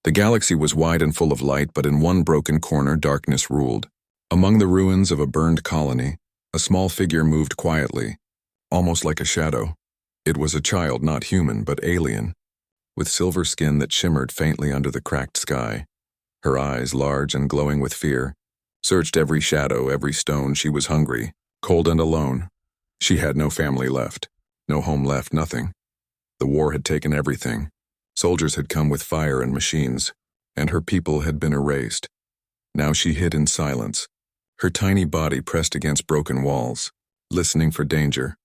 The galaxy was wide and full of light, but in one broken corner darkness ruled. Among the ruins of a burned colony, a small figure moved quietly, almost like a shadow. It was a child, not human, but alien, with silver skin that shimmered faintly under the cracked sky. Her eyes, large and glowing with fear, searched every shadow, every stone. She was hungry, cold and alone. She had no family left, no home left, nothing. The war had taken everything. Soldiers had come with fire and machines, and her people had been erased. Now she hid in silence, her tiny body pressed against broken walls, listening for danger.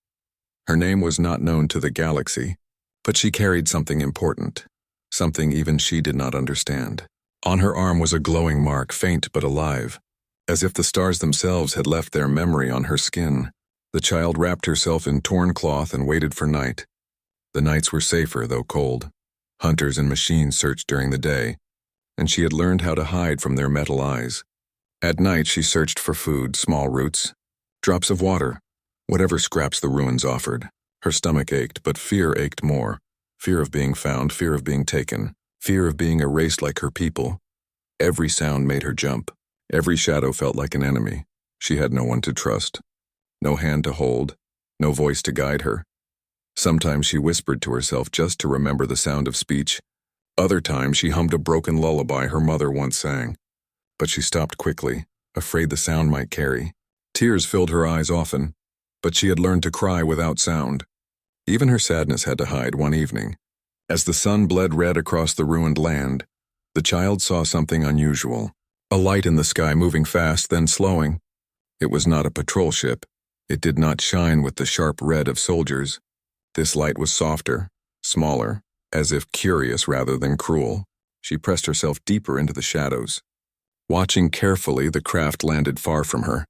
Her name was not known to the galaxy, but she carried something important, something even she did not understand. On her arm was a glowing mark, faint but alive, as if the stars themselves had left their memory on her skin. The child wrapped herself in torn cloth and waited for night. The nights were safer, though cold. Hunters and machines searched during the day, and she had learned how to hide from their metal eyes. At night she searched for food, small roots, drops of water, whatever scraps the ruins offered. Her stomach ached, but fear ached more. Fear of being found, fear of being taken, fear of being erased like her people. Every sound made her jump. Every shadow felt like an enemy. She had no one to trust, no hand to hold, no voice to guide her. Sometimes she whispered to herself just to remember the sound of speech. Other times she hummed a broken lullaby her mother once sang. But she stopped quickly, afraid the sound might carry. Tears filled her eyes often, but she had learned to cry without sound. Even her sadness had to hide one evening. As the sun bled red across the ruined land, the child saw something unusual. A light in the sky moving fast, then slowing. It was not a patrol ship. It did not shine with the sharp red of soldiers. This light was softer, smaller, as if curious rather than cruel. She pressed herself deeper into the shadows. Watching carefully, the craft landed far from her.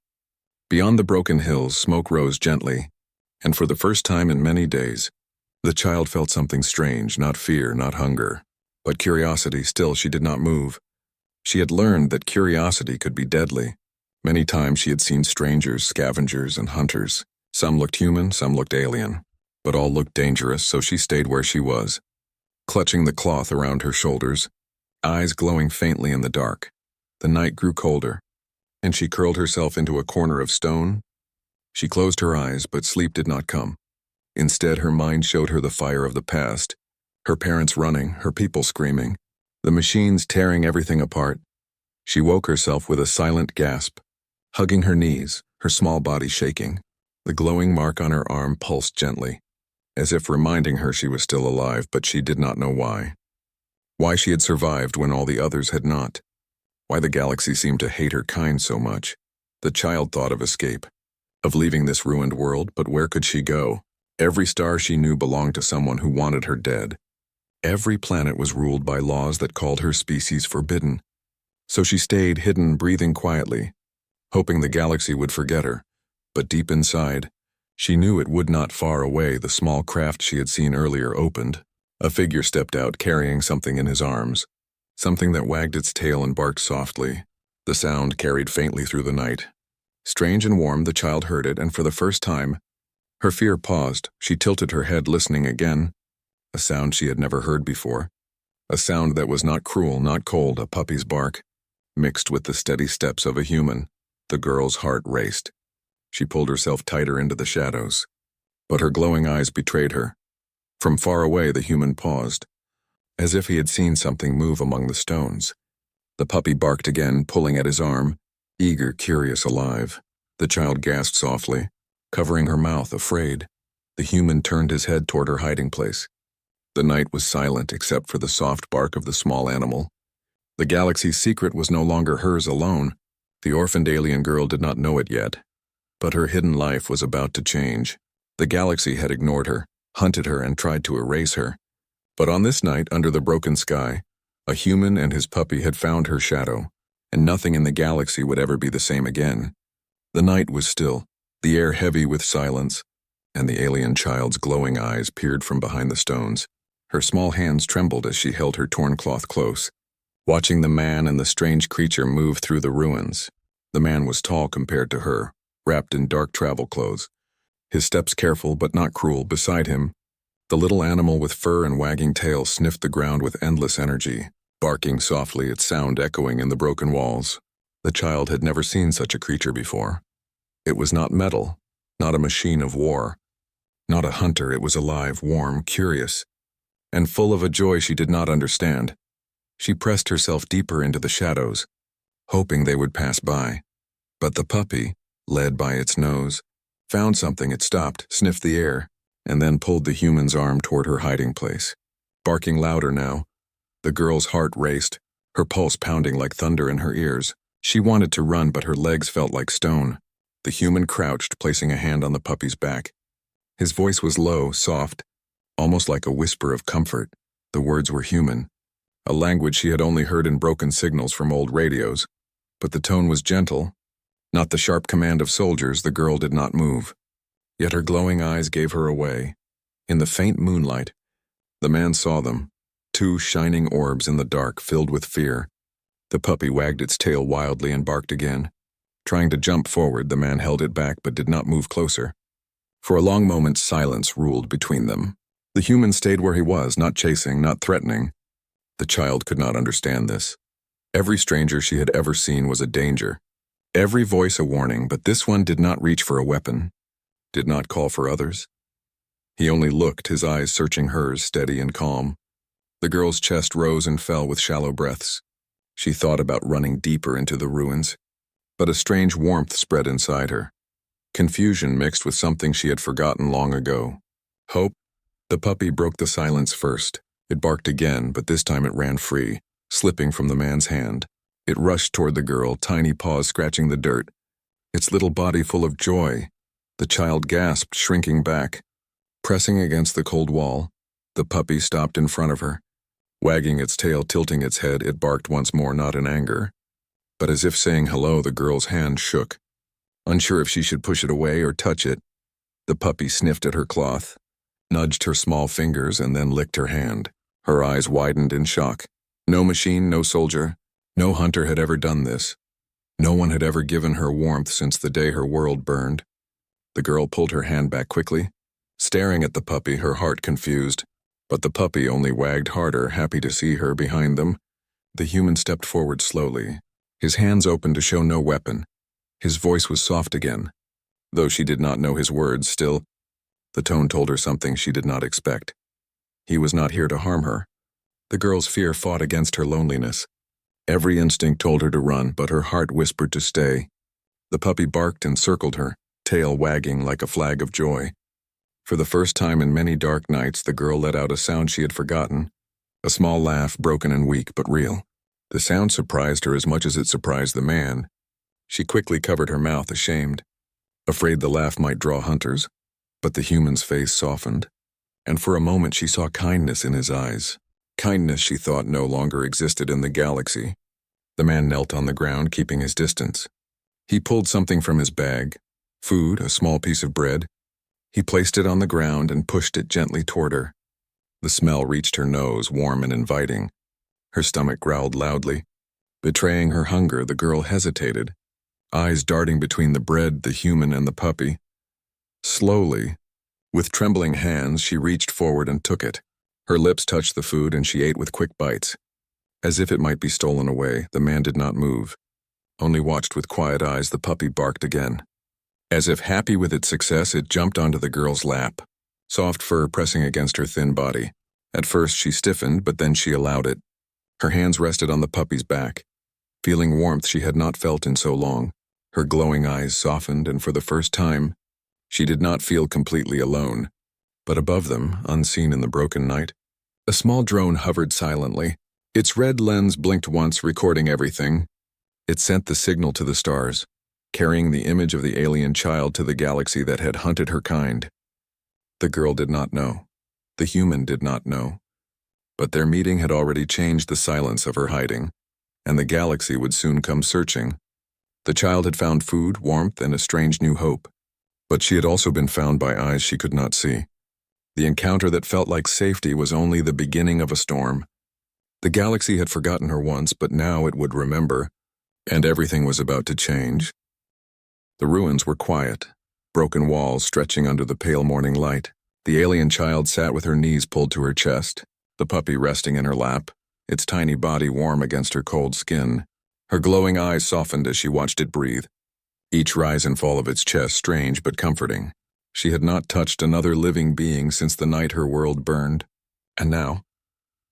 Beyond the broken hills, smoke rose gently, and for the first time in many days, the child felt something strange, not fear, not hunger, but curiosity. Still, she did not move. She had learned that curiosity could be deadly. Many times she had seen strangers, scavengers, and hunters. Some looked human, some looked alien, but all looked dangerous, so she stayed where she was, clutching the cloth around her shoulders, eyes glowing faintly in the dark. The night grew colder, and she curled herself into a corner of stone. She closed her eyes, but sleep did not come. Instead, her mind showed her the fire of the past, her parents running, her people screaming, the machines tearing everything apart. She woke herself with a silent gasp, hugging her knees, her small body shaking. The glowing mark on her arm pulsed gently, as if reminding her she was still alive, but she did not know why. Why she had survived when all the others had not. Why the galaxy seemed to hate her kind so much. The child thought of escape, of leaving this ruined world, but where could she go? Every star she knew belonged to someone who wanted her dead. Every planet was ruled by laws that called her species forbidden. So she stayed hidden, breathing quietly, hoping the galaxy would forget her. But deep inside, she knew it would not. Far away, the small craft she had seen earlier opened. A figure stepped out, carrying something in his arms, something that wagged its tail and barked softly. The sound carried faintly through the night. Strange and warm, the child heard it, and for the first time, her fear paused. She tilted her head, listening again. A sound she had never heard before. A sound that was not cruel, not cold, a puppy's bark, mixed with the steady steps of a human. The girl's heart raced. She pulled herself tighter into the shadows, but her glowing eyes betrayed her. From far away, the human paused, as if he had seen something move among the stones. The puppy barked again, pulling at his arm, eager, curious, alive. The child gasped softly, covering her mouth, afraid. The human turned his head toward her hiding place. The night was silent except for the soft bark of the small animal. The galaxy's secret was no longer hers alone. The orphaned alien girl did not know it yet, but her hidden life was about to change. The galaxy had ignored her, hunted her, and tried to erase her. But on this night, under the broken sky, a human and his puppy had found her shadow, and nothing in the galaxy would ever be the same again. The night was still, the air heavy with silence, and the alien child's glowing eyes peered from behind the stones. Her small hands trembled as she held her torn cloth close, watching the man and the strange creature move through the ruins. The man was tall compared to her, wrapped in dark travel clothes, his steps careful but not cruel. Beside him, the little animal with fur and wagging tail sniffed the ground with endless energy. barking softly, its sound echoing in the broken walls. The child had never seen such a creature before. It was not metal, not a machine of war, not a hunter. It was alive, warm, curious, and full of a joy she did not understand. She pressed herself deeper into the shadows, hoping they would pass by. But the puppy, led by its nose, found something. It stopped, sniffed the air, and then pulled the human's arm toward her hiding place. Barking louder now, the girl's heart raced, her pulse pounding like thunder in her ears. She wanted to run, but her legs felt like stone. The human crouched, placing a hand on the puppy's back. His voice was low, soft, almost like a whisper of comfort. The words were human, a language she had only heard in broken signals from old radios. But the tone was gentle, not the sharp command of soldiers. The girl did not move. Yet her glowing eyes gave her away. In the faint moonlight, the man saw them, two shining orbs in the dark, filled with fear. The puppy wagged its tail wildly and barked again. Trying to jump forward, the man held it back but did not move closer. For a long moment, silence ruled between them. The human stayed where he was, not chasing, not threatening. The child could not understand this. Every stranger she had ever seen was a danger. Every voice a warning, but this one did not reach for a weapon, did not call for others. He only looked, his eyes searching hers, steady and calm. The girl's chest rose and fell with shallow breaths. She thought about running deeper into the ruins, but a strange warmth spread inside her. Confusion mixed with something she had forgotten long ago. Hope. The puppy broke the silence first. It barked again, but this time it ran free, slipping from the man's hand. It rushed toward the girl, tiny paws scratching the dirt, its little body full of joy. The child gasped, shrinking back. Pressing against the cold wall, the puppy stopped in front of her. Wagging its tail, tilting its head, it barked once more, not in anger, but as if saying hello. The girl's hand shook. Unsure if she should push it away or touch it, the puppy sniffed at her cloth, nudged her small fingers, and then licked her hand. Her eyes widened in shock. No machine, no soldier, no hunter had ever done this. No one had ever given her warmth since the day her world burned. The girl pulled her hand back quickly, staring at the puppy, her heart confused. But the puppy only wagged harder, happy to see her behind them. The human stepped forward slowly, his hands open to show no weapon. His voice was soft again. Though she did not know his words, still, the tone told her something she did not expect. He was not here to harm her. The girl's fear fought against her loneliness. Every instinct told her to run, but her heart whispered to stay. The puppy barked and circled her, tail wagging like a flag of joy. For the first time in many dark nights, the girl let out a sound she had forgotten, a small laugh, broken and weak, but real. The sound surprised her as much as it surprised the man. She quickly covered her mouth, ashamed, afraid the laugh might draw hunters. But the human's face softened, and for a moment she saw kindness in his eyes. Kindness she thought no longer existed in the galaxy. The man knelt on the ground, keeping his distance. He pulled something from his bag, food, a small piece of bread. He placed it on the ground and pushed it gently toward her. The smell reached her nose, warm and inviting. Her stomach growled loudly. Betraying her hunger, the girl hesitated, eyes darting between the bread, the human, and the puppy. Slowly, with trembling hands, she reached forward and took it. Her lips touched the food and she ate with quick bites. As if it might be stolen away, the man did not move, only watched with quiet eyes. The puppy barked again. As if happy with its success, it jumped onto the girl's lap, soft fur pressing against her thin body. At first she stiffened, but then she allowed it. Her hands rested on the puppy's back, feeling warmth she had not felt in so long. Her glowing eyes softened, and for the first time, she did not feel completely alone. But above them, unseen in the broken night, a small drone hovered silently. Its red lens blinked once, recording everything. It sent the signal to the stars, carrying the image of the alien child to the galaxy that had hunted her kind. The girl did not know. The human did not know. But their meeting had already changed the silence of her hiding, and the galaxy would soon come searching. The child had found food, warmth, and a strange new hope. But she had also been found by eyes she could not see. The encounter that felt like safety was only the beginning of a storm. The galaxy had forgotten her once, but now it would remember, and everything was about to change. The ruins were quiet, broken walls stretching under the pale morning light. The alien child sat with her knees pulled to her chest, the puppy resting in her lap, its tiny body warm against her cold skin. Her glowing eyes softened as she watched it breathe, each rise and fall of its chest strange but comforting. She had not touched another living being since the night her world burned. And now,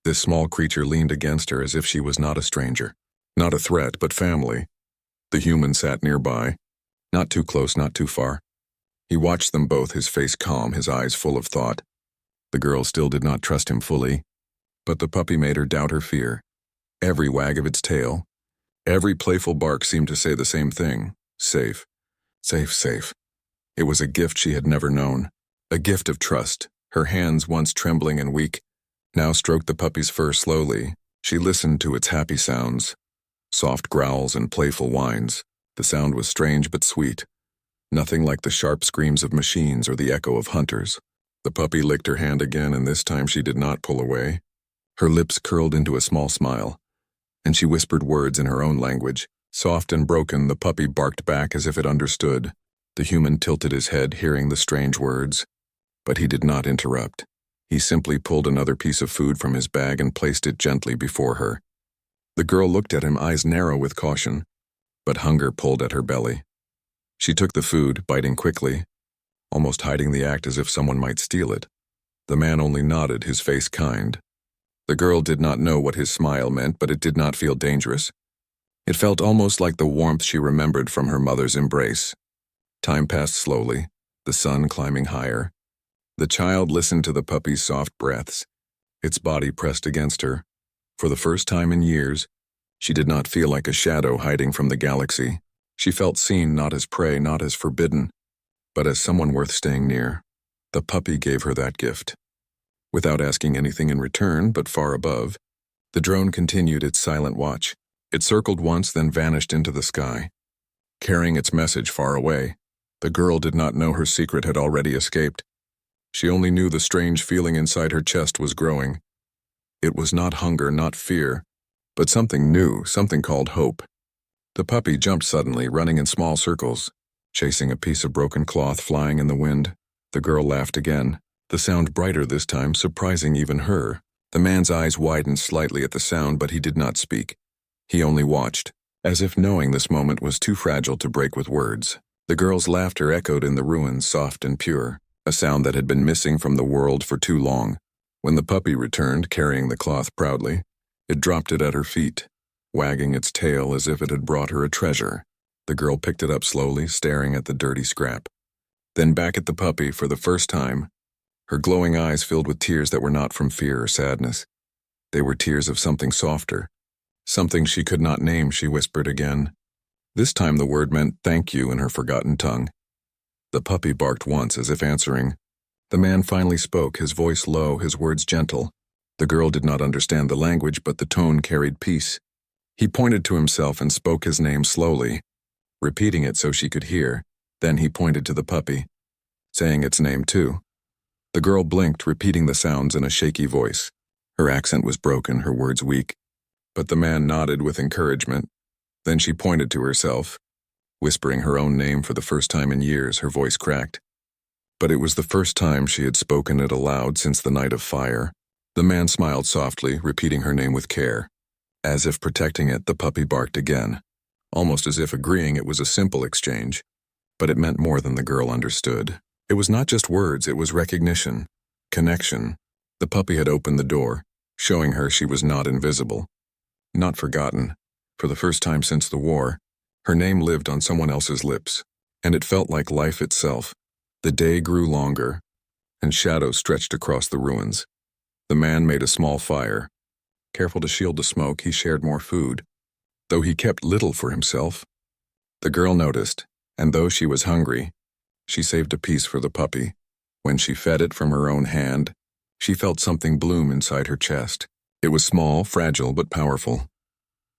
this small creature leaned against her as if she was not a stranger, not a threat, but family. The human sat nearby, not too close, not too far. He watched them both, his face calm, his eyes full of thought. The girl still did not trust him fully, but the puppy made her doubt her fear. Every wag of its tail, every playful bark seemed to say the same thing. Safe. Safe, safe. It was a gift she had never known. A gift of trust. Her hands, once trembling and weak, now stroked the puppy's fur slowly. She listened to its happy sounds. Soft growls and playful whines. The sound was strange but sweet. Nothing like the sharp screams of machines or the echo of hunters. The puppy licked her hand again, and this time she did not pull away. Her lips curled into a small smile, and she whispered words in her own language. Soft and broken, the puppy barked back as if it understood. The human tilted his head, hearing the strange words, but he did not interrupt. He simply pulled another piece of food from his bag and placed it gently before her. The girl looked at him, eyes narrow with caution, but hunger pulled at her belly. She took the food, biting quickly, almost hiding the act as if someone might steal it. The man only nodded, his face kind. The girl did not know what his smile meant, but it did not feel dangerous. It felt almost like the warmth she remembered from her mother's embrace. Time passed slowly, the sun climbing higher. The child listened to the puppy's soft breaths, its body pressed against her. For the first time in years, she did not feel like a shadow hiding from the galaxy. She felt seen, not as prey, not as forbidden, but as someone worth staying near. The puppy gave her that gift. Without asking anything in return, but far above, the drone continued its silent watch. It circled once, then vanished into the sky, carrying its message far away. The girl did not know her secret had already escaped. She only knew the strange feeling inside her chest was growing. It was not hunger, not fear, but something new, something called hope. The puppy jumped suddenly, running in small circles, chasing a piece of broken cloth flying in the wind. The girl laughed again, the sound brighter this time, surprising even her. The man's eyes widened slightly at the sound, but he did not speak. He only watched, as if knowing this moment was too fragile to break with words. The girl's laughter echoed in the ruins, soft and pure, a sound that had been missing from the world for too long. When the puppy returned, carrying the cloth proudly, it dropped it at her feet, wagging its tail as if it had brought her a treasure. The girl picked it up slowly, staring at the dirty scrap. Then back at the puppy for the first time, her glowing eyes filled with tears that were not from fear or sadness. They were tears of something softer, something she could not name. She whispered again. This time the word meant thank you in her forgotten tongue. The puppy barked once as if answering. The man finally spoke, his voice low, his words gentle. The girl did not understand the language, but the tone carried peace. He pointed to himself and spoke his name slowly, repeating it so she could hear. Then he pointed to the puppy, saying its name too. The girl blinked, repeating the sounds in a shaky voice. Her accent was broken, her words weak. But the man nodded with encouragement. Then she pointed to herself, whispering her own name for the first time in years. Her voice cracked. But it was the first time she had spoken it aloud since the night of fire. The man smiled softly, repeating her name with care. As if protecting it, the puppy barked again, almost as if agreeing it was a simple exchange. But it meant more than the girl understood. It was not just words, it was recognition, connection. The puppy had opened the door, showing her she was not invisible, not forgotten. For the first time since the war, her name lived on someone else's lips, and it felt like life itself. The day grew longer, and shadows stretched across the ruins. The man made a small fire. Careful to shield the smoke, he shared more food, though he kept little for himself. The girl noticed, and though she was hungry, she saved a piece for the puppy. When she fed it from her own hand, she felt something bloom inside her chest. It was small, fragile, but powerful.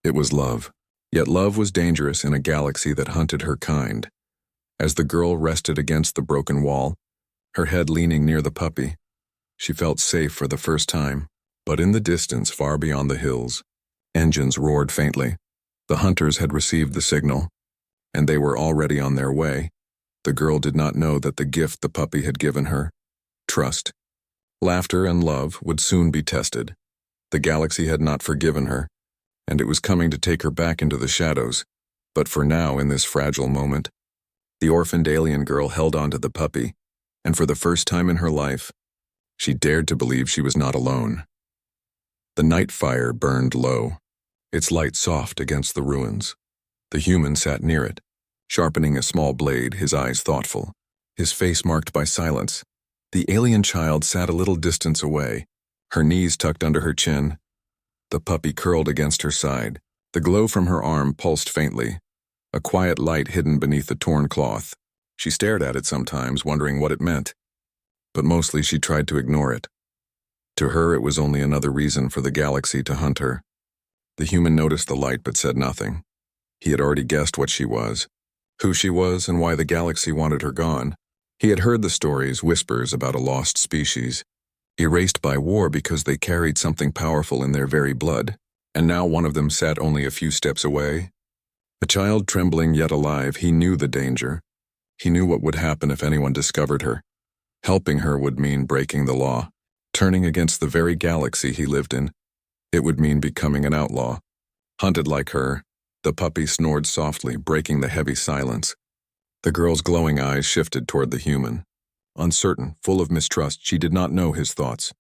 It was love. Yet love was dangerous in a galaxy that hunted her kind. As the girl rested against the broken wall, her head leaning near the puppy, she felt safe for the first time. But in the distance, far beyond the hills, engines roared faintly. The hunters had received the signal, and they were already on their way. The girl did not know that the gift the puppy had given her, trust, laughter, and love, would soon be tested. The galaxy had not forgiven her, and it was coming to take her back into the shadows. But for now, in this fragile moment, the orphaned alien girl held on to the puppy, and for the first time in her life, she dared to believe she was not alone. The night fire burned low, its light soft against the ruins. The human sat near it, sharpening a small blade, his eyes thoughtful, his face marked by silence. The alien child sat a little distance away, her knees tucked under her chin. The puppy curled against her side. The glow from her arm pulsed faintly, a quiet light hidden beneath the torn cloth. She stared at it sometimes, wondering what it meant, but mostly she tried to ignore it. To her, it was only another reason for the galaxy to hunt her. The human noticed the light but said nothing. He had already guessed what she was, who she was, and why the galaxy wanted her gone. He had heard the stories, whispers about a lost species, erased by war because they carried something powerful in their very blood, and now one of them sat only a few steps away. A child trembling yet alive, he knew the danger. He knew what would happen if anyone discovered her. Helping her would mean breaking the law, turning against the very galaxy he lived in. It would mean becoming an outlaw. Hunted like her, the puppy snored softly, breaking the heavy silence. The girl's glowing eyes shifted toward the human. Uncertain, full of mistrust, she did not know his thoughts,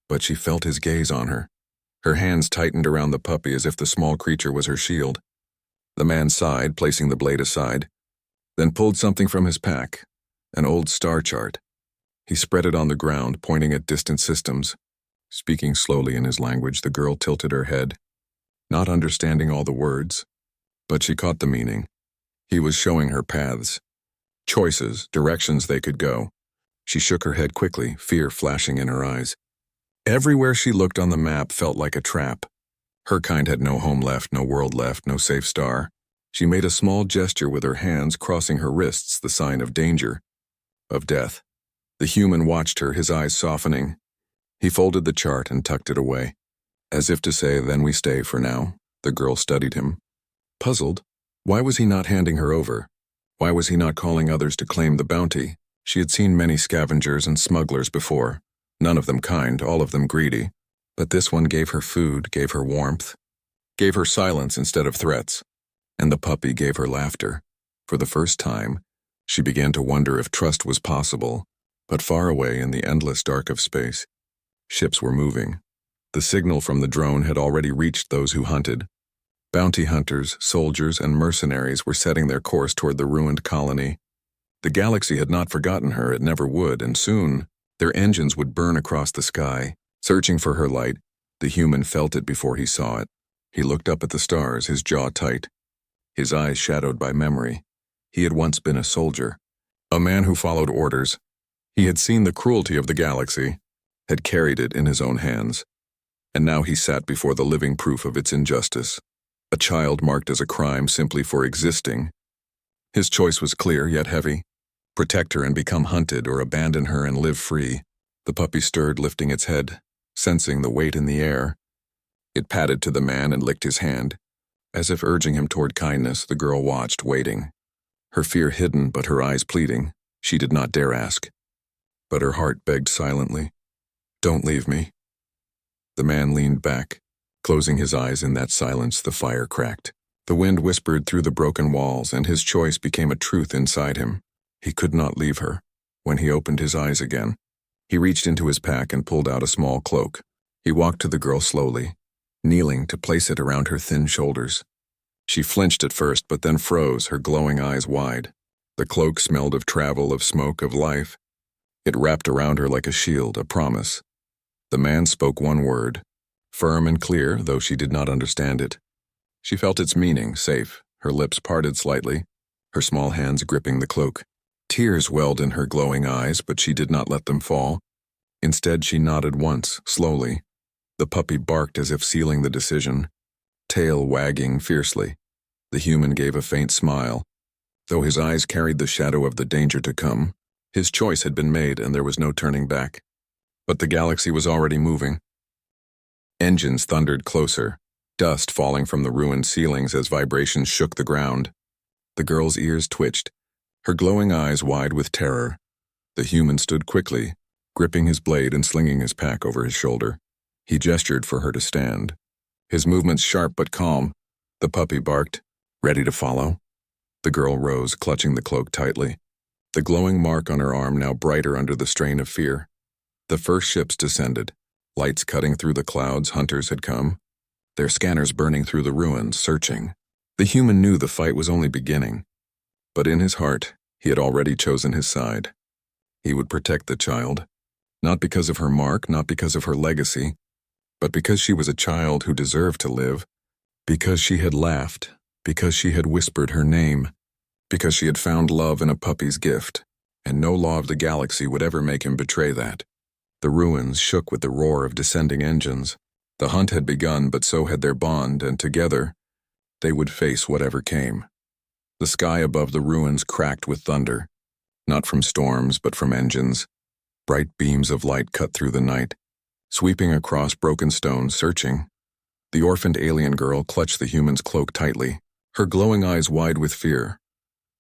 but she felt his gaze on her. Her hands tightened around the puppy as if the small creature was her shield. The man sighed, placing the blade aside, then pulled something from his pack, an old star chart. He spread it on the ground, pointing at distant systems. Speaking slowly in his language, the girl tilted her head, not understanding all the words, but she caught the meaning. He was showing her paths, choices, directions they could go. She shook her head quickly, fear flashing in her eyes. Everywhere she looked on the map felt like a trap. Her kind had no home left, no world left, no safe star. She made a small gesture with her hands, crossing her wrists, the sign of danger, of death. The human watched her, his eyes softening. He folded the chart and tucked it away. As if to say, then we stay for now. The girl studied him. Puzzled, why was he not handing her over? Why was he not calling others to claim the bounty? She had seen many scavengers and smugglers before, none of them kind, all of them greedy. But this one gave her food, gave her warmth, gave her silence instead of threats. And the puppy gave her laughter. For the first time, she began to wonder if trust was possible. But far away in the endless dark of space, ships were moving. The signal from the drone had already reached those who hunted. Bounty hunters, soldiers, and mercenaries were setting their course toward the ruined colony. The galaxy had not forgotten her, it never would, and soon, their engines would burn across the sky. Searching for her light, the human felt it before he saw it. He looked up at the stars, his jaw tight, his eyes shadowed by memory. He had once been a soldier, a man who followed orders. He had seen the cruelty of the galaxy, had carried it in his own hands, and now he sat before the living proof of its injustice. A child marked as a crime simply for existing. His choice was clear yet heavy. Protect her and become hunted, or abandon her and live free. The puppy stirred, lifting its head, sensing the weight in the air. It padded to the man and licked his hand. As if urging him toward kindness, the girl watched, waiting. Her fear hidden, but her eyes pleading. She did not dare ask. But her heart begged silently, "Don't leave me." The man leaned back, closing his eyes. In that silence, the fire cracked. The wind whispered through the broken walls, and his choice became a truth inside him. He could not leave her. When he opened his eyes again, he reached into his pack and pulled out a small cloak. He walked to the girl slowly, kneeling to place it around her thin shoulders. She flinched at first, but then froze, her glowing eyes wide. The cloak smelled of travel, of smoke, of life. It wrapped around her like a shield, a promise. The man spoke one word, firm and clear, though she did not understand it. She felt its meaning, safe, her lips parted slightly, her small hands gripping the cloak. Tears welled in her glowing eyes, but she did not let them fall. Instead, she nodded once, slowly. The puppy barked as if sealing the decision, tail wagging fiercely. The human gave a faint smile. Though his eyes carried the shadow of the danger to come, his choice had been made and there was no turning back. But the galaxy was already moving. Engines thundered closer, dust falling from the ruined ceilings as vibrations shook the ground. The girl's ears twitched, her glowing eyes wide with terror. The human stood quickly, gripping his blade and slinging his pack over his shoulder. He gestured for her to stand. His movements sharp but calm. The puppy barked, ready to follow. The girl rose, clutching the cloak tightly, the glowing mark on her arm now brighter under the strain of fear. The first ships descended, lights cutting through the clouds. Hunters had come, their scanners burning through the ruins, searching. The human knew the fight was only beginning, but in his heart, he had already chosen his side. He would protect the child, not because of her mark, not because of her legacy, but because she was a child who deserved to live, because she had laughed, because she had whispered her name, because she had found love in a puppy's gift, and no law of the galaxy would ever make him betray that. The ruins shook with the roar of descending engines. The hunt had begun, but so had their bond, and together, they would face whatever came. The sky above the ruins cracked with thunder, not from storms, but from engines. Bright beams of light cut through the night, sweeping across broken stones, searching. The orphaned alien girl clutched the human's cloak tightly, her glowing eyes wide with fear.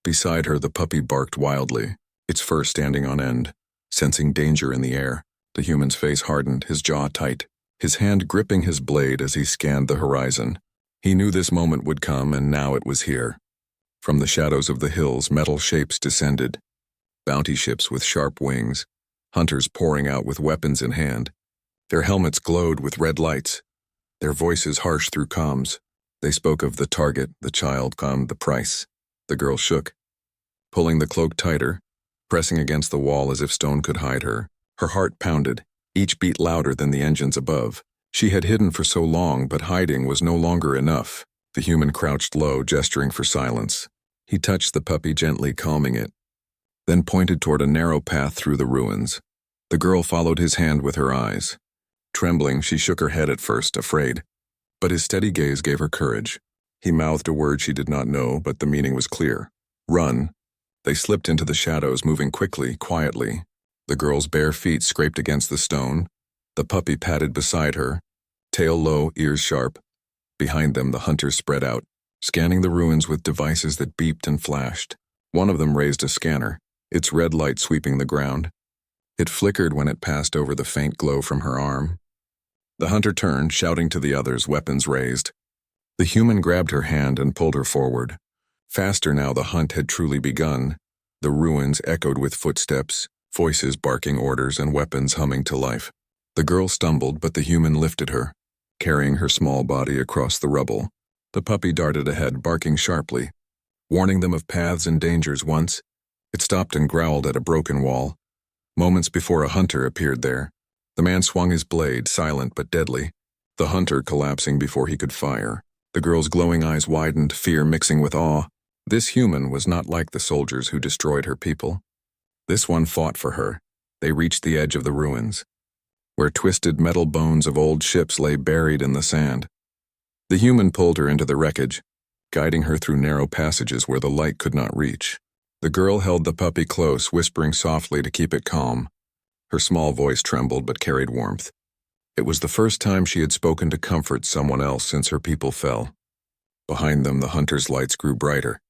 Beside her, the puppy barked wildly, its fur standing on end, sensing danger in the air. The human's face hardened, his jaw tight, his hand gripping his blade as he scanned the horizon. He knew this moment would come, and now it was here. From the shadows of the hills, metal shapes descended, bounty ships with sharp wings, hunters pouring out with weapons in hand. Their helmets glowed with red lights, their voices harsh through comms. They spoke of the target, the child, the price. The girl shook, pulling the cloak tighter, pressing against the wall as if stone could hide her. Her heart pounded, each beat louder than the engines above. She had hidden for so long, but hiding was no longer enough. The human crouched low, gesturing for silence. He touched the puppy gently, calming it, then pointed toward a narrow path through the ruins. The girl followed his hand with her eyes. Trembling, she shook her head at first, afraid. But his steady gaze gave her courage. He mouthed a word she did not know, but the meaning was clear. Run. They slipped into the shadows, moving quickly, quietly. The girl's bare feet scraped against the stone. The puppy padded beside her, tail low, ears sharp. Behind them, the hunters spread out, scanning the ruins with devices that beeped and flashed. One of them raised a scanner, its red light sweeping the ground. It flickered when it passed over the faint glow from her arm. The hunter turned, shouting to the others, weapons raised. The human grabbed her hand and pulled her forward. Faster now, the hunt had truly begun. The ruins echoed with footsteps, voices barking orders, and weapons humming to life. The girl stumbled, but the human lifted her, carrying her small body across the rubble. The puppy darted ahead, barking sharply, warning them of paths and dangers. Once, it stopped and growled at a broken wall. Moments before, a hunter appeared there. The man swung his blade, silent but deadly, the hunter collapsing before he could fire. The girl's glowing eyes widened, fear mixing with awe. This human was not like the soldiers who destroyed her people. This one fought for her. They reached the edge of the ruins, where twisted metal bones of old ships lay buried in the sand. The human pulled her into the wreckage, guiding her through narrow passages where the light could not reach. The girl held the puppy close, whispering softly to keep it calm. Her small voice trembled but carried warmth. It was the first time she had spoken to comfort someone else since her people fell. Behind them, the hunters' lights grew brighter,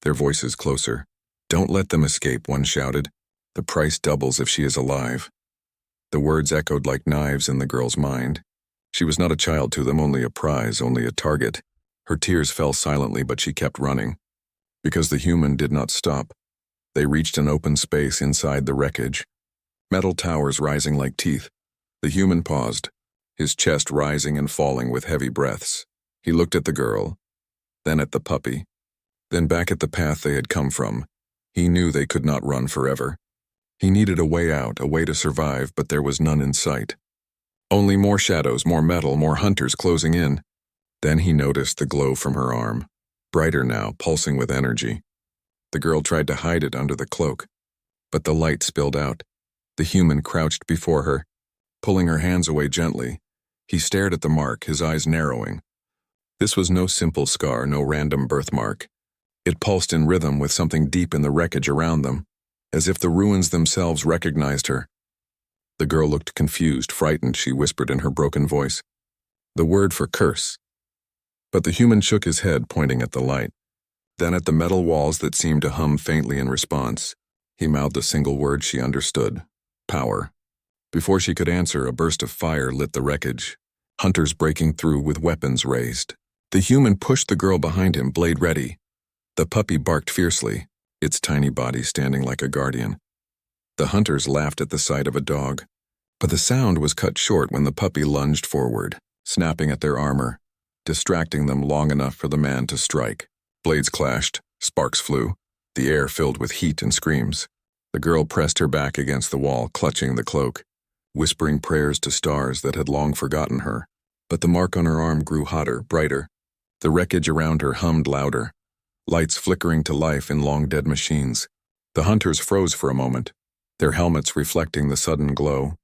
their voices closer. "Don't let them escape," one shouted. "The price doubles if she is alive." The words echoed like knives in the girl's mind. She was not a child to them, only a prize, only a target. Her tears fell silently, but she kept running. Because the human did not stop. They reached an open space inside the wreckage, metal towers rising like teeth. The human paused, his chest rising and falling with heavy breaths. He looked at the girl, then at the puppy, then back at the path they had come from. He knew they could not run forever. He needed a way out, a way to survive, but there was none in sight. Only more shadows, more metal, more hunters closing in. Then he noticed the glow from her arm, brighter now, pulsing with energy. The girl tried to hide it under the cloak, but the light spilled out. The human crouched before her, pulling her hands away gently. He stared at the mark, his eyes narrowing. This was no simple scar, no random birthmark. It pulsed in rhythm with something deep in the wreckage around them, as if the ruins themselves recognized her. The girl looked confused, frightened. She whispered in her broken voice, "The word for curse." But the human shook his head, pointing at the light, then at the metal walls that seemed to hum faintly in response. He mouthed a single word she understood: power. Before she could answer, a burst of fire lit the wreckage. hunters breaking through with weapons raised. The human pushed the girl behind him, blade ready. The puppy barked fiercely, its tiny body standing like a guardian. The hunters laughed at the sight of a dog, but the sound was cut short when the puppy lunged forward, snapping at their armor, distracting them long enough for the man to strike. Blades clashed, sparks flew, the air filled with heat and screams. The girl pressed her back against the wall, clutching the cloak, whispering prayers to stars that had long forgotten her. But the mark on her arm grew hotter, brighter. The wreckage around her hummed louder, lights flickering to life in long-dead machines. The hunters froze for a moment, their helmets reflecting the sudden glow.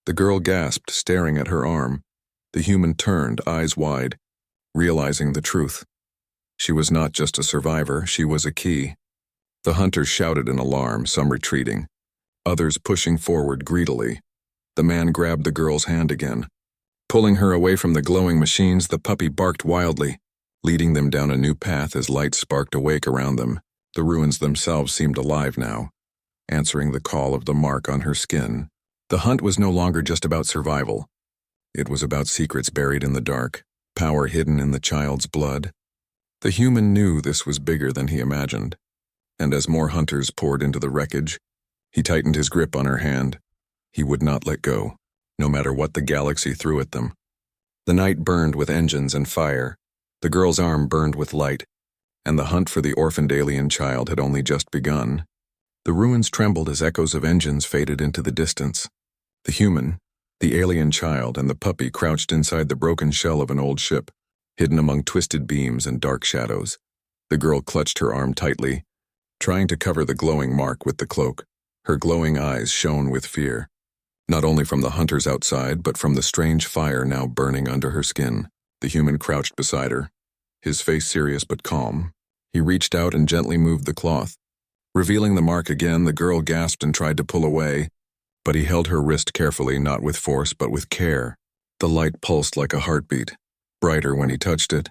The girl gasped, staring at her arm. The human turned, eyes wide, realizing the truth. She was not just a survivor, she was a key. The hunters shouted in alarm, some retreating, others pushing forward greedily. The man grabbed the girl's hand again. Pulling her away from the glowing machines, the puppy barked wildly, leading them down a new path as light sparked awake around them. The ruins themselves seemed alive now, answering the call of the mark on her skin. The hunt was no longer just about survival. It was about secrets buried in the dark, power hidden in the child's blood. The human knew this was bigger than he imagined, and as more hunters poured into the wreckage, he tightened his grip on her hand. He would not let go, no matter what the galaxy threw at them. The night burned with engines and fire. The girl's arm burned with light, and the hunt for the orphaned alien child had only just begun. The ruins trembled as echoes of engines faded into the distance. The human, the alien child, and the puppy crouched inside the broken shell of an old ship, hidden among twisted beams and dark shadows. The girl clutched her arm tightly, trying to cover the glowing mark with the cloak. Her glowing eyes shone with fear, not only from the hunters outside, but from the strange fire now burning under her skin. The human crouched beside her, his face serious but calm. He reached out and gently moved the cloth. Revealing the mark again, the girl gasped and tried to pull away, but he held her wrist carefully, not with force, but with care. The light pulsed like a heartbeat, brighter when he touched it,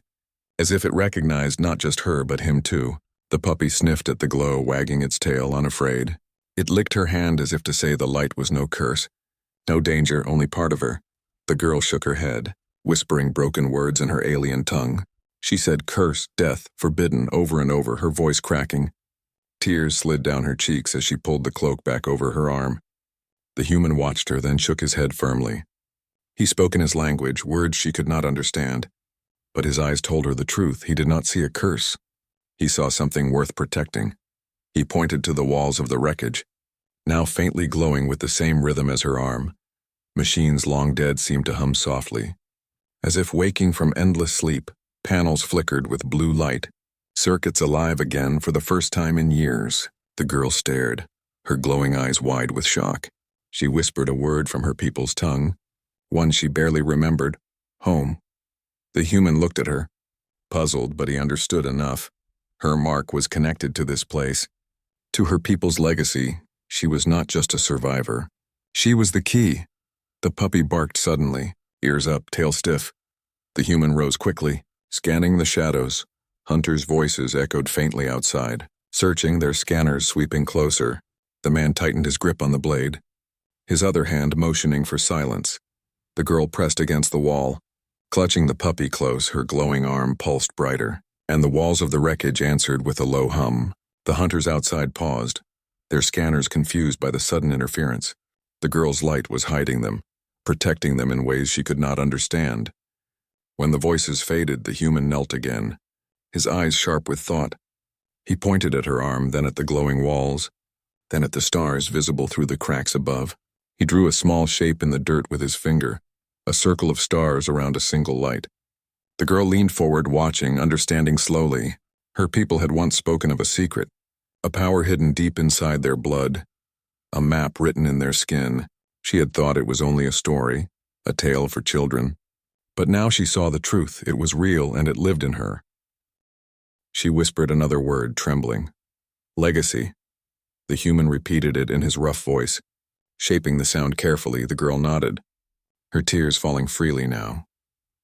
as if it recognized not just her but him too. The puppy sniffed at the glow, wagging its tail, unafraid. It licked her hand as if to say the light was no curse, no danger, only part of her. The girl shook her head, whispering broken words in her alien tongue. She said curse, death, forbidden, over and over, her voice cracking. Tears slid down her cheeks as she pulled the cloak back over her arm. The human watched her, then shook his head firmly. He spoke in his language, words she could not understand. But his eyes told her the truth. He did not see a curse. He saw something worth protecting. He pointed to the walls of the wreckage, now faintly glowing with the same rhythm as her arm. Machines long dead seemed to hum softly. As if waking from endless sleep, panels flickered with blue light, circuits alive again for the first time in years. The girl stared, her glowing eyes wide with shock. She whispered a word from her people's tongue, one she barely remembered, home. The human looked at her, puzzled, but he understood enough. Her mark was connected to this place, to her people's legacy. She was not just a survivor. She was the key. The puppy barked suddenly, ears up, tail stiff. The human rose quickly, scanning the shadows. Hunters' voices echoed faintly outside, searching, their scanners sweeping closer. The man tightened his grip on the blade, his other hand motioning for silence. The girl pressed against the wall, clutching the puppy close. Her glowing arm pulsed brighter, and the walls of the wreckage answered with a low hum. The hunters outside paused, their scanners confused by the sudden interference. The girl's light was hiding them, protecting them in ways she could not understand. When the voices faded, the human knelt again, his eyes sharp with thought. He pointed at her arm, then at the glowing walls, then at the stars visible through the cracks above. He drew a small shape in the dirt with his finger, a circle of stars around a single light. The girl leaned forward, watching, understanding slowly. Her people had once spoken of a secret, a power hidden deep inside their blood, a map written in their skin. She had thought it was only a story, a tale for children. But now she saw the truth. It was real, and it lived in her. She whispered another word, trembling. Legacy. The human repeated it in his rough voice. Shaping the sound carefully, the girl nodded, her tears falling freely now.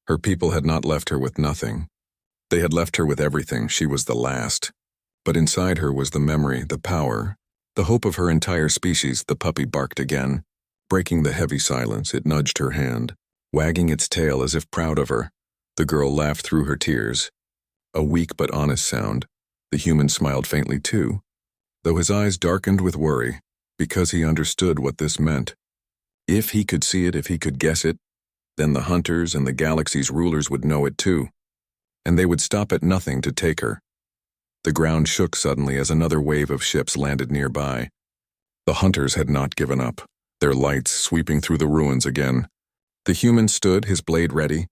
Her people had not left her with nothing. They had left her with everything. She was the last. But inside her was the memory, the power, the hope of her entire species. The puppy barked again. Breaking the heavy silence, it nudged her hand. wagging its tail as if proud of her. The girl laughed through her tears. A weak but honest sound. The human smiled faintly too, though his eyes darkened with worry, because he understood what this meant. If he could see it, if he could guess it, then the hunters and the galaxy's rulers would know it too, and they would stop at nothing to take her. The ground shook suddenly as another wave of ships landed nearby. The hunters had not given up, their lights sweeping through the ruins again. The human stood, his blade ready.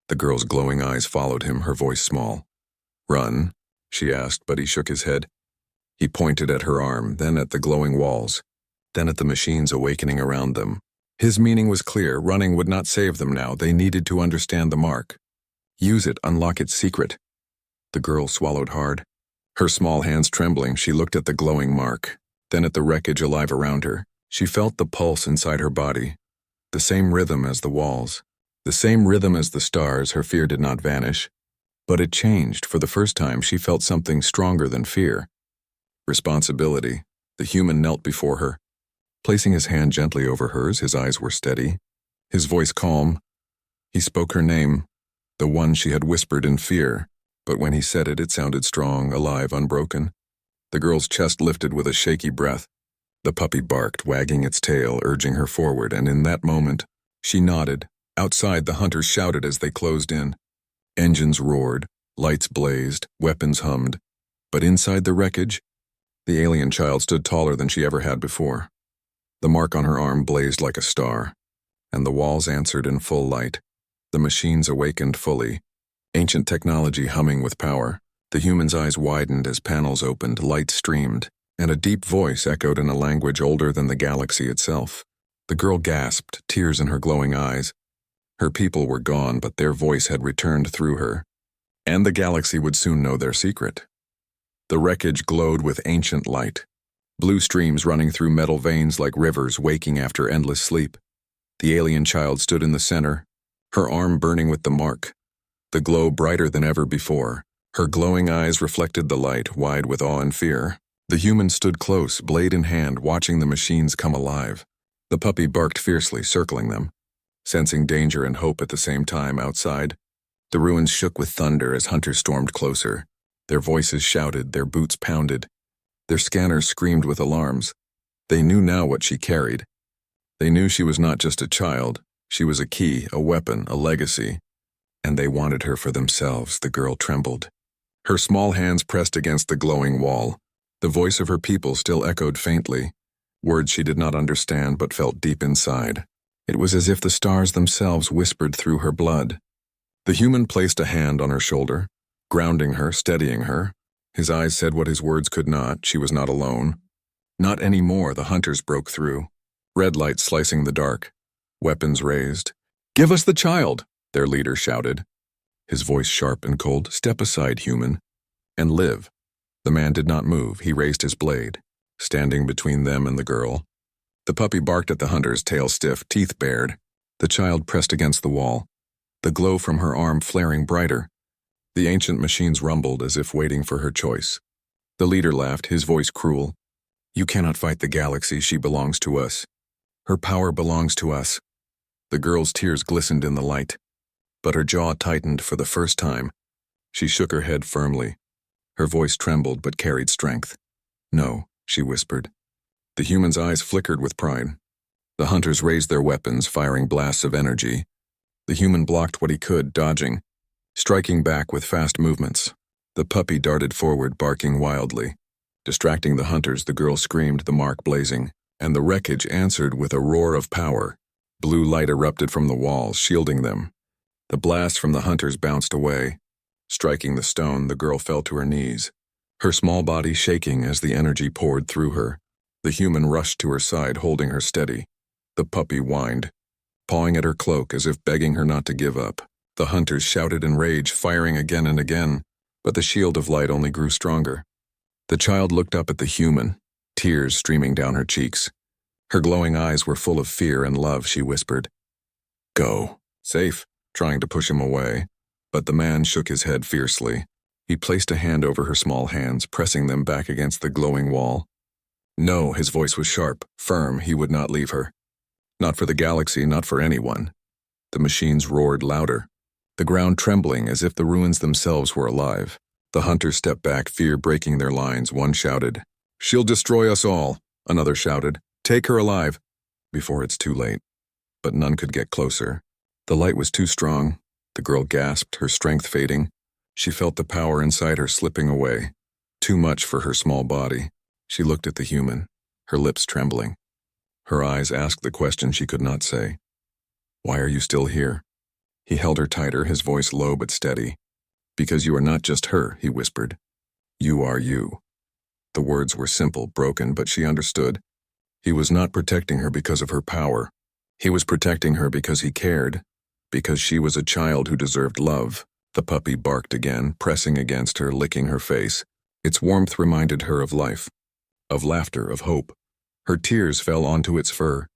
The girl's glowing eyes followed him, her voice small. "Run?" she asked, but he shook his head. He pointed at her arm, then at the glowing walls, then at the machines awakening around them. His meaning was clear. Running would not save them now. They needed to understand the mark. Use it, unlock its secret. The girl swallowed hard. Her small hands trembling, she looked at the glowing mark, then at the wreckage alive around her. She felt the pulse inside her body, the same rhythm as the walls, the same rhythm as the stars. Her fear did not vanish, but it changed. For the first time, she felt something stronger than fear. Responsibility. The human knelt before her, placing his hand gently over hers. His eyes were steady, his voice calm. He spoke her name, the one she had whispered in fear, but when he said it, it sounded strong, alive, unbroken. The girl's chest lifted with a shaky breath. The puppy barked, wagging its tail, urging her forward, and in that moment, she nodded. Outside, the hunters shouted as they closed in. Engines roared, lights blazed, weapons hummed. But inside the wreckage, the alien child stood taller than she ever had before. The mark on her arm blazed like a star, and the walls answered in full light. The machines awakened fully, ancient technology humming with power. The human's eyes widened as panels opened, light streamed, and a deep voice echoed in a language older than the galaxy itself. The girl gasped, tears in her glowing eyes. Her people were gone, but their voice had returned through her, and the galaxy would soon know their secret. The wreckage glowed with ancient light, blue streams running through metal veins like rivers waking after endless sleep. The alien child stood in the center, her arm burning with the mark, the glow brighter than ever before. Her glowing eyes reflected the light, wide with awe and fear. The human stood close, blade in hand, watching the machines come alive. The puppy barked fiercely, circling them, sensing danger and hope at the same time. Outside, the ruins shook with thunder as hunters stormed closer. Their voices shouted, their boots pounded, their scanners screamed with alarms. They knew now what she carried. They knew she was not just a child. She was a key, a weapon, a legacy. And they wanted her for themselves. The girl trembled. Her small hands pressed against the glowing wall. The voice of her people still echoed faintly, words she did not understand but felt deep inside. It was as if the stars themselves whispered through her blood. The human placed a hand on her shoulder, grounding her, steadying her. His eyes said what his words could not. She was not alone. Not anymore. The hunters broke through, red lights slicing the dark, weapons raised. "Give us the child!" their leader shouted, his voice sharp and cold. "Step aside, human, and live." The man did not move. He raised his blade, standing between them and the girl. The puppy barked at the hunters, tail stiff, teeth bared. The child pressed against the wall, the glow from her arm flaring brighter. The ancient machines rumbled as if waiting for her choice. The leader laughed, his voice cruel. "You cannot fight the galaxy. She belongs to us. Her power belongs to us." The girl's tears glistened in the light, but her jaw tightened for the first time. She shook her head firmly. Her voice trembled but carried strength. "No," she whispered. The human's eyes flickered with pride. The hunters raised their weapons, firing blasts of energy. The human blocked what he could, dodging, striking back with fast movements. The puppy darted forward, barking wildly. Distracting the hunters, the girl screamed, the mark blazing, and the wreckage answered with a roar of power. Blue light erupted from the walls, shielding them. The blast from the hunters bounced away. Striking the stone, the girl fell to her knees, her small body shaking as the energy poured through her. The human rushed to her side, holding her steady. The puppy whined, pawing at her cloak as if begging her not to give up. The hunters shouted in rage, firing again and again, but the shield of light only grew stronger. The child looked up at the human, tears streaming down her cheeks. Her glowing eyes were full of fear and love. She whispered, "Go." Safe, trying to push him away, but the man shook his head fiercely. He placed a hand over her small hands, pressing them back against the glowing wall. No, his voice was sharp, firm. He would not leave her. Not for the galaxy, not for anyone. The machines roared louder, the ground trembling as if the ruins themselves were alive. The hunters stepped back, fear breaking their lines. One shouted, "She'll destroy us all." Another shouted, "Take her alive," before it's too late. But none could get closer. The light was too strong. The girl gasped, her strength fading. She felt the power inside her slipping away. Too much for her small body. She looked at the human, her lips trembling. Her eyes asked the question she could not say. "Why are you still here?" He held her tighter, his voice low but steady. "Because you are not just her," he whispered. "You are you." The words were simple, broken, but she understood. He was not protecting her because of her power. He was protecting her because he cared, because she was a child who deserved love. The puppy barked again, pressing against her, licking her face. Its warmth reminded her of life, of laughter, of hope. Her tears fell onto its fur,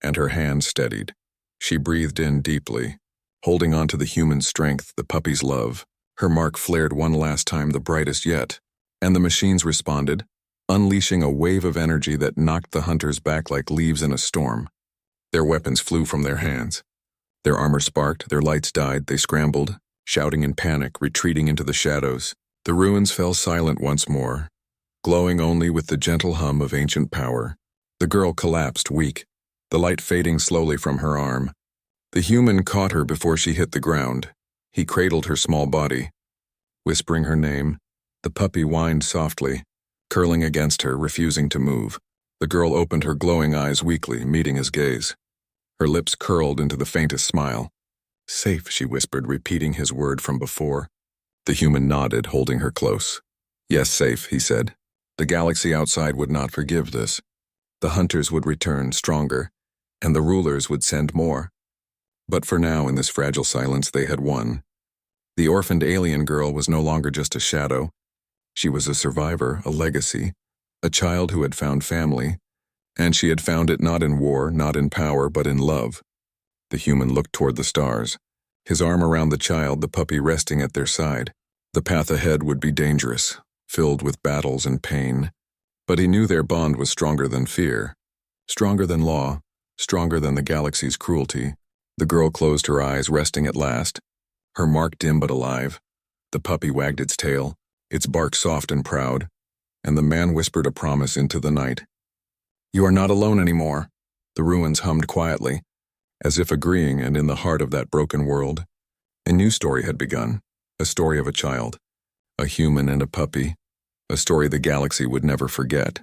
and her hand steadied. She breathed in deeply, holding on to the human strength, the puppy's love. Her mark flared one last time, the brightest yet, and the machines responded, unleashing a wave of energy that knocked the hunters back like leaves in a storm. Their weapons flew from their hands. Their armor sparked, their lights died, they scrambled, shouting in panic, retreating into the shadows. The ruins fell silent once more, glowing only with the gentle hum of ancient power. The girl collapsed, weak, the light fading slowly from her arm. The human caught her before she hit the ground. He cradled her small body. Whispering her name, the puppy whined softly, curling against her, refusing to move. The girl opened her glowing eyes weakly, meeting his gaze. Her lips curled into the faintest smile. "Safe," she whispered, repeating his word from before. The human nodded, holding her close. "Yes, safe," he said. The galaxy outside would not forgive this. The hunters would return, stronger, and the rulers would send more. But for now, in this fragile silence, they had won. The orphaned alien girl was no longer just a shadow. She was a survivor, a legacy, a child who had found family, and she had found it not in war, not in power, but in love. The human looked toward the stars, his arm around the child, the puppy resting at their side. The path ahead would be dangerous, filled with battles and pain, but he knew their bond was stronger than fear, stronger than law, stronger than the galaxy's cruelty. The girl closed her eyes, resting at last, her mark dim but alive. The puppy wagged its tail, its bark soft and proud, and the man whispered a promise into the night. "You are not alone anymore." The ruins hummed quietly, as if agreeing, and in the heart of that broken world, a new story had begun, a story of a child, a human and a puppy, a story the galaxy would never forget.